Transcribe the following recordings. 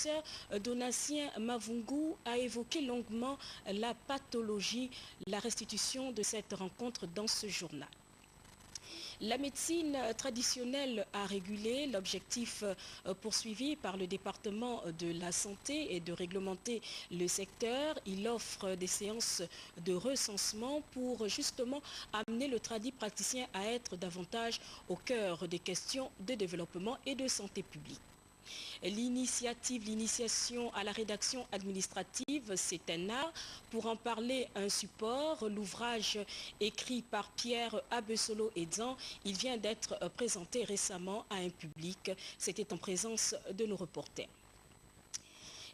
professeur Donatien Mavungu a évoqué longuement la pathologie, la restitution de cette rencontre dans ce journal. La médecine traditionnelle à réguler, l'objectif poursuivi par le département de la santé est de réglementer le secteur. Il offre des séances de recensement pour justement amener le tradit praticien à être davantage au cœur des questions de développement et de santé publique. L'initiation à la rédaction administrative, c'est un art. Pour en parler, un support, l'ouvrage écrit par Pierre Abesolo Edzan, il vient d'être présenté récemment à un public. C'était en présence de nos reporters.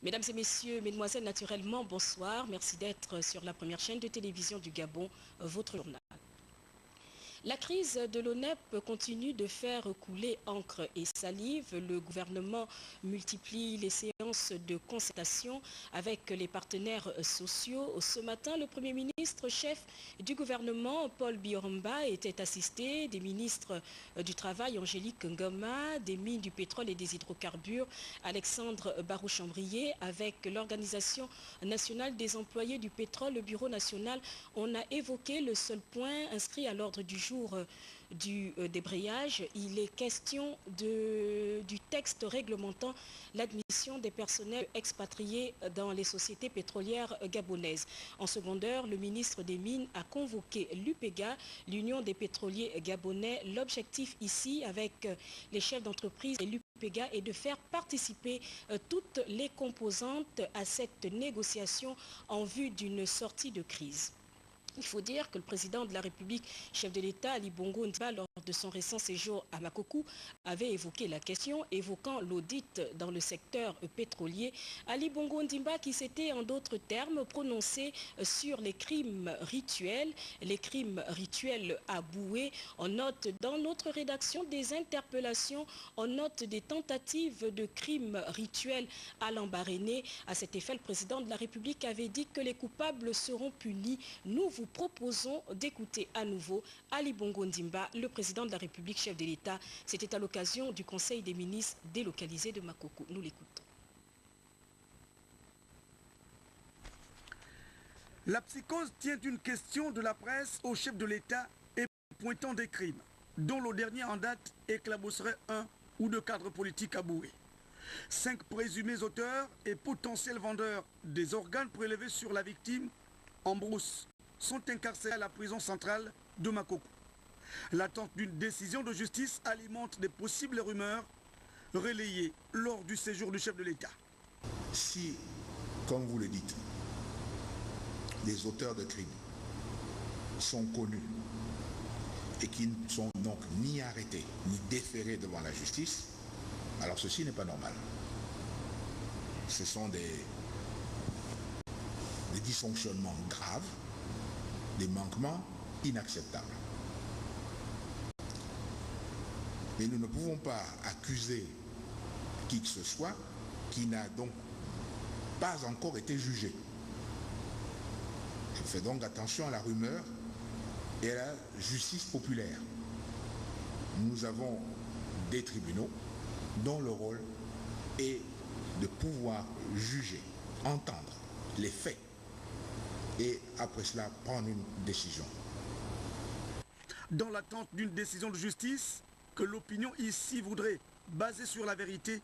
Mesdames et messieurs, mesdemoiselles, naturellement, bonsoir. Merci d'être sur la première chaîne de télévision du Gabon, votre journal. La crise de l'ONEP continue de faire couler encre et salive. Le gouvernement multiplie les séances de concertation avec les partenaires sociaux. Ce matin, le Premier ministre, chef du gouvernement, Paul Bioromba, était assisté des ministres du Travail, Angélique Ngoma, des mines du pétrole et des hydrocarbures, Alexandre Barou-Chambrier, avec l'Organisation nationale des employés du pétrole, le Bureau national. On a évoqué le seul point inscrit à l'ordre du jour du débrayage. Il est question du texte réglementant l'admission des personnels expatriés dans les sociétés pétrolières gabonaises. En secondaire, le ministre des Mines a convoqué l'UPEGA, l'Union des pétroliers gabonais. L'objectif ici, avec les chefs d'entreprise et l'UPEGA, est de faire participer toutes les composantes à cette négociation en vue d'une sortie de crise. Il faut dire que le président de la République, chef de l'État, Ali Bongo Ndimba, lors de son récent séjour à Makoko, avait évoqué la question, évoquant l'audit dans le secteur pétrolier. Ali Bongo Ndimba qui s'était en d'autres termes prononcé sur les crimes rituels à Boué. On note dans notre rédaction des interpellations, on note des tentatives de crimes rituels à Lambaréné. À cet effet, le président de la République avait dit que les coupables seront punis. Nous vous proposons d'écouter à nouveau Ali Bongo Ndimba, le président de la République, chef de l'État. C'était à l'occasion du Conseil des ministres délocalisé de Makoko. Nous l'écoutons. La psychose tient une question de la presse au chef de l'État et pointant des crimes, dont le dernier en date éclabousserait un ou deux cadres politiques à Boué. 5 présumés auteurs et potentiels vendeurs des organes prélevés sur la victime en brousse sont incarcérés à la prison centrale de Makoko. L'attente d'une décision de justice alimente des possibles rumeurs relayées lors du séjour du chef de l'État. Si, comme vous le dites, les auteurs de crimes sont connus et qui ne sont donc ni arrêtés ni déférés devant la justice, alors ceci n'est pas normal. Ce sont des dysfonctionnements graves, des manquements inacceptables. Mais nous ne pouvons pas accuser qui que ce soit qui n'a donc pas encore été jugé. Je fais donc attention à la rumeur et à la justice populaire. Nous avons des tribunaux dont le rôle est de pouvoir juger, entendre les faits et après cela prendre une décision. Dans l'attente d'une décision de justice que l'opinion ici voudrait baser sur la vérité,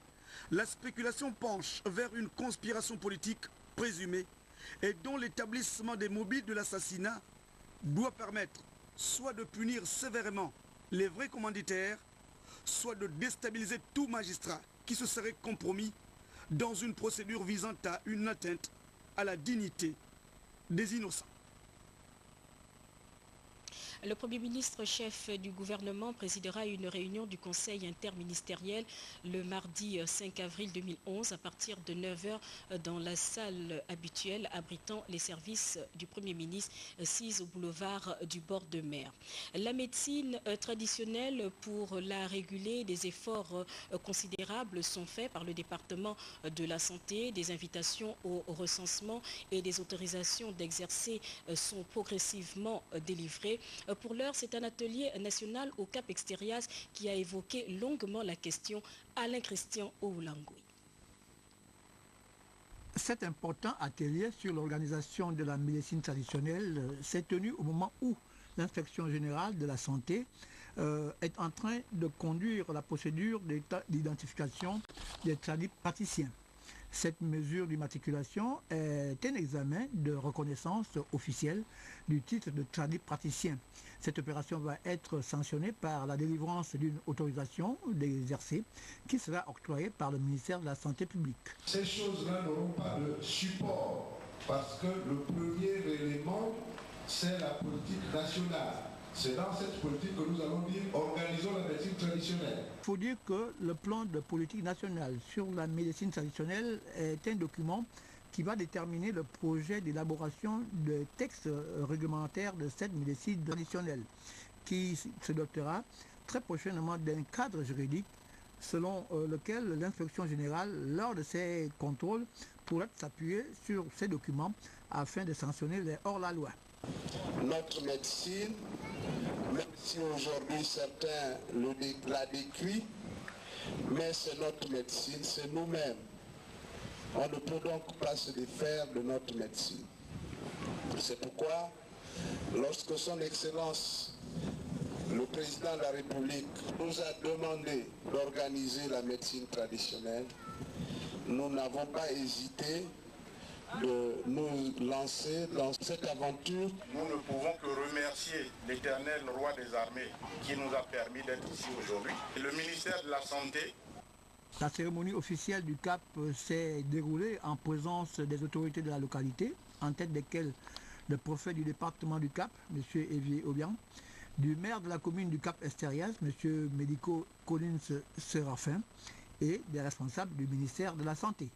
la spéculation penche vers une conspiration politique présumée et dont l'établissement des mobiles de l'assassinat doit permettre soit de punir sévèrement les vrais commanditaires, soit de déstabiliser tout magistrat qui se serait compromis dans une procédure visant à une atteinte à la dignité des innocents. Le Premier ministre chef du gouvernement présidera une réunion du Conseil interministériel le mardi 5 avril 2011 à partir de 9h dans la salle habituelle abritant les services du Premier ministre, assise au boulevard du bord de mer. La médecine traditionnelle, pour la réguler, des efforts considérables sont faits par le département de la santé. Des invitations au recensement et des autorisations d'exercer sont progressivement délivrées. Pour l'heure, c'est un atelier national au Cap Extérias qui a évoqué longuement la question. Alain Christian Oulangoui. Cet important atelier sur l'organisation de la médecine traditionnelle s'est tenu au moment où l'inspection générale de la santé est en train de conduire la procédure d'identification des praticiens. Cette mesure d'immatriculation est un examen de reconnaissance officielle du titre de praticien. Cette opération va être sanctionnée par la délivrance d'une autorisation d'exercer qui sera octroyée par le ministère de la Santé publique. Ces choses-là n'auront pas de support parce que le premier élément, c'est la politique nationale. C'est dans cette politique que nous allons dire organisons la médecine traditionnelle. Il faut dire que le plan de politique nationale sur la médecine traditionnelle est un document qui va déterminer le projet d'élaboration de textes réglementaires de cette médecine traditionnelle, qui se dotera très prochainement d'un cadre juridique selon lequel l'inspection générale, lors de ses contrôles, pourra s'appuyer sur ces documents afin de sanctionner les hors-la-loi. Notre médecine, même si aujourd'hui certains la décrient, mais c'est notre médecine, c'est nous-mêmes. On ne peut donc pas se défaire de notre médecine. C'est pourquoi, lorsque son Excellence, le Président de la République, nous a demandé d'organiser la médecine traditionnelle, nous n'avons pas hésité de nous lancer dans cette aventure. Nous ne pouvons que remercier l'Éternel Roi des Armées qui nous a permis d'être ici aujourd'hui. Et le ministère de la Santé. La cérémonie officielle du CAP s'est déroulée en présence des autorités de la localité, en tête desquelles le préfet du département du CAP, M. Evier Obiang, du maire de la commune du Cap Estérias, M. Médico Collins Séraphin, et des responsables du ministère de la Santé.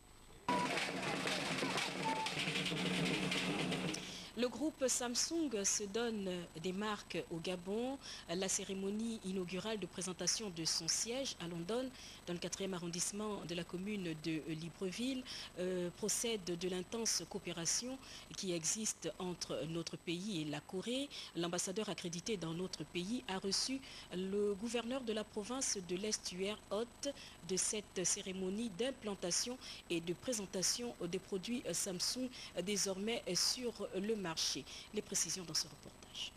Le groupe Samsung se donne des marques au Gabon. La cérémonie inaugurale de présentation de son siège à London, dans le 4e arrondissement de la commune de Libreville, procède de l'intense coopération qui existe entre notre pays et la Corée. L'ambassadeur accrédité dans notre pays a reçu le gouverneur de la province de l'Estuaire hôte de cette cérémonie d'implantation et de présentation des produits Samsung désormais sur le marché. Les précisions dans ce reportage.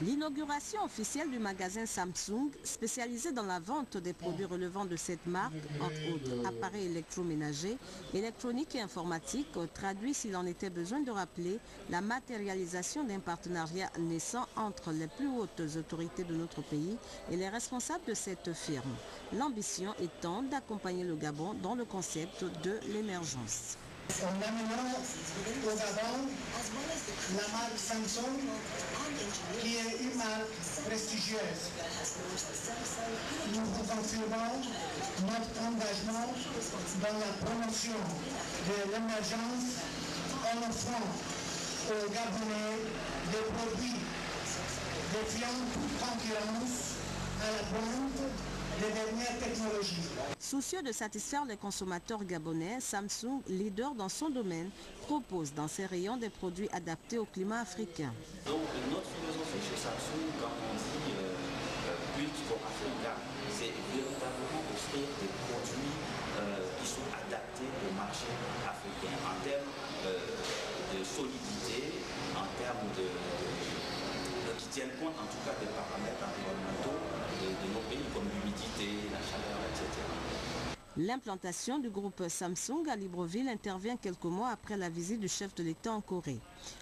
L'inauguration officielle du magasin Samsung, spécialisé dans la vente des produits relevant de cette marque, entre autres appareils électroménagers, électroniques et informatiques, traduit, s'il en était besoin de rappeler, la matérialisation d'un partenariat naissant entre les plus hautes autorités de notre pays et les responsables de cette firme. L'ambition étant d'accompagner le Gabon dans le concept de l'émergence. En amenant au Gabon la marque Samsung, qui est une marque prestigieuse. Nous vous confirmons notre engagement dans la promotion de l'émergence en offrant aux Gabonais des produits défiant toute concurrence à la pointe des dernières technologies. Soucieux de satisfaire les consommateurs gabonais, Samsung, leader dans son domaine, propose dans ses rayons des produits adaptés au climat africain. Donc notre philosophie chez Samsung, quand on dit Build for Africa, c'est véritablement offrir des produits qui sont adaptés au marché africain en termes de solidité, en termes qui tiennent compte en tout cas des paramètres environnementaux de nos pays comme l'humidité, la chaleur, etc. L'implantation du groupe Samsung à Libreville intervient quelques mois après la visite du chef de l'État en Corée.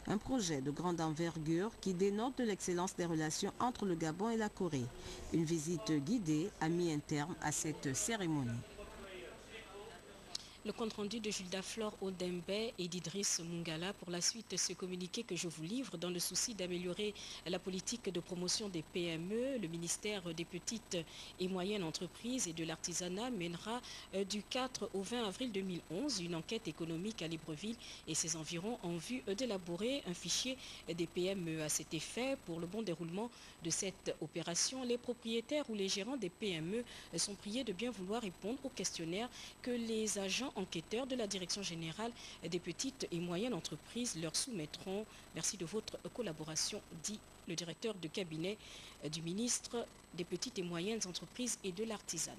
Un projet de grande envergure qui dénote de l'excellence des relations entre le Gabon et la Corée. Une visite guidée a mis un terme à cette cérémonie. Le compte-rendu de Jules Daflor Odembe et d'Idriss Mungala pour la suite ce communiqué que je vous livre dans le souci d'améliorer la politique de promotion des PME. Le ministère des petites et moyennes entreprises et de l'artisanat mènera du 4 au 20 avril 2011 une enquête économique à Libreville et ses environs en vue d'élaborer un fichier des PME. À cet effet, pour le bon déroulement de cette opération, les propriétaires ou les gérants des PME sont priés de bien vouloir répondre au questionnaire que les agents enquêteurs de la Direction générale des petites et moyennes entreprises leur soumettront. Merci de votre collaboration, dit le directeur de cabinet du ministre des petites et moyennes entreprises et de l'artisanat.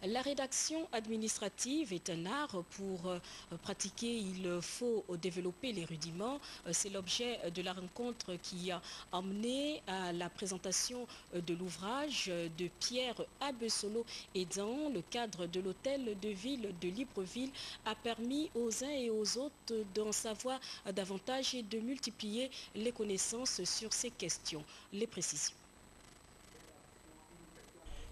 La rédaction administrative est un art. Pour pratiquer, il faut développer les rudiments. C'est l'objet de la rencontre qui a amené à la présentation de l'ouvrage de Pierre Abesolo Edan. Le cadre de l'hôtel de ville de Libreville a permis aux uns et aux autres d'en savoir davantage et de multiplier les connaissances sur ces questions. Les précisions.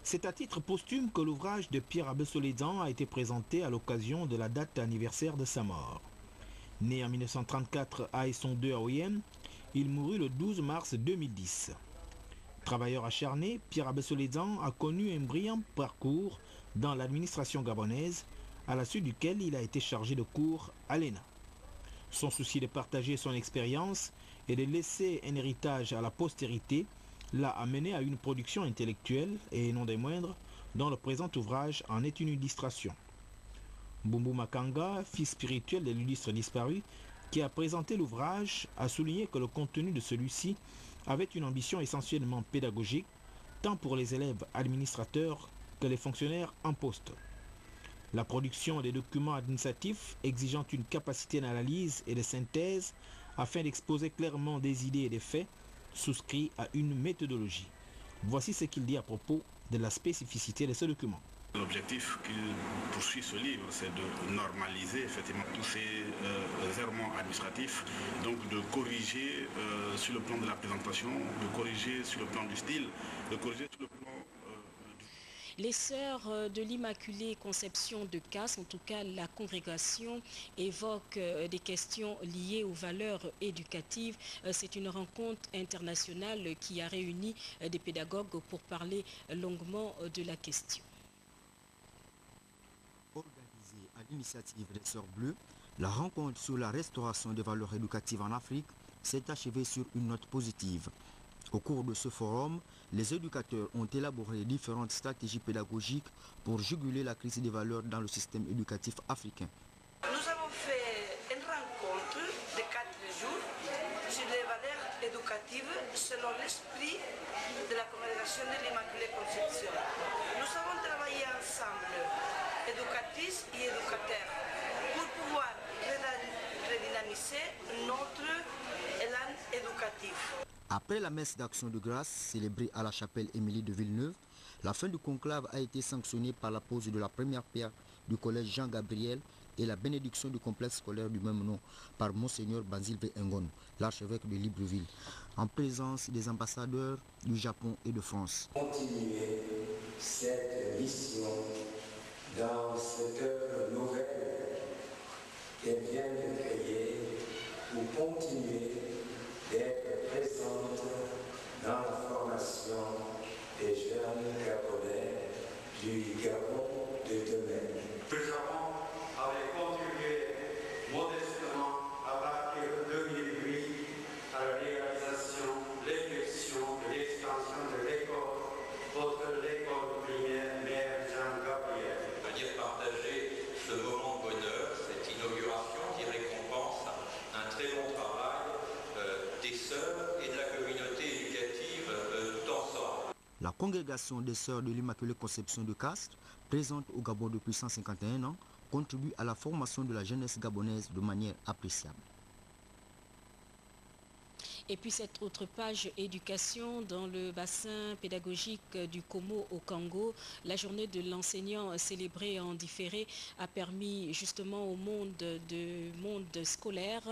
C'est à titre posthume que l'ouvrage de Pierre Abesolo Edan a été présenté à l'occasion de la date anniversaire de sa mort. Né en 1934 à Esson 2 à Oyem, il mourut le 12 mars 2010. Travailleur acharné, Pierre Abesolo Edan a connu un brillant parcours dans l'administration gabonaise, à la suite duquel il a été chargé de cours à l'ENA. Son souci de partager son expérience et de laisser un héritage à la postérité l'a amené à une production intellectuelle, et non des moindres, dont le présent ouvrage en est une illustration. Bumbu Makanga, fils spirituel de l'illustre disparu, qui a présenté l'ouvrage, a souligné que le contenu de celui-ci avait une ambition essentiellement pédagogique, tant pour les élèves administrateurs que les fonctionnaires en poste. La production des documents administratifs exigeant une capacité d'analyse et de synthèse afin d'exposer clairement des idées et des faits, souscrit à une méthodologie. Voici ce qu'il dit à propos de la spécificité de ce document. L'objectif qu'il poursuit ce livre, c'est de normaliser effectivement tous ces errements administratifs, donc de corriger sur le plan de la présentation, de corriger sur le plan du style, de corriger sur le plan... Les sœurs de l'Immaculée Conception de Casse, en tout cas la congrégation, évoque des questions liées aux valeurs éducatives. C'est une rencontre internationale qui a réuni des pédagogues pour parler longuement de la question. Organisée à l'initiative des Sœurs Bleues, la rencontre sur la restauration des valeurs éducatives en Afrique s'est achevée sur une note positive. Au cours de ce forum, les éducateurs ont élaboré différentes stratégies pédagogiques pour juguler la crise des valeurs dans le système éducatif africain. Nous avons fait une rencontre de 4 jours sur les valeurs éducatives selon l'esprit de la congrégation de l'Immaculée Conception. Nous avons travaillé ensemble, éducatrices et éducateurs, pour pouvoir redynamiser notre élan éducatif. Après la messe d'action de grâce célébrée à la chapelle Émilie de Villeneuve, la fin du conclave a été sanctionnée par la pose de la première pierre du collège Jean-Gabriel et la bénédiction du complexe scolaire du même nom par Monseigneur Banzilve Ngon, l'archevêque de Libreville, en présence des ambassadeurs du Japon et de France. Continuer cette mission dans cette œuvre nouvelle qu'elle vient de créer pour continuer d'être présente dans la formation des jeunes Gabonais du Gabon de demain. Le Japon avait contribué modestement à partir de 2008 à la réalisation, l'élection et l'extension de l'école, votre l'école primaire Mère Jean-Gabriel. Venir partager ce moment de bonheur, cette inauguration qui récompense un très bon travail des sœurs et de la communauté éducative tout ensemble. La congrégation des sœurs de l'Immaculée Conception de Castres, présente au Gabon depuis 151 ans, contribue à la formation de la jeunesse gabonaise de manière appréciable. Et puis cette autre page éducation dans le bassin pédagogique du Komo au Congo. La journée de l'enseignant célébrée en différé a permis justement au monde scolaire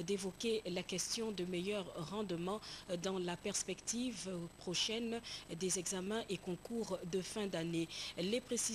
d'évoquer la question de meilleur rendement dans la perspective prochaine des examens et concours de fin d'année. Les précisions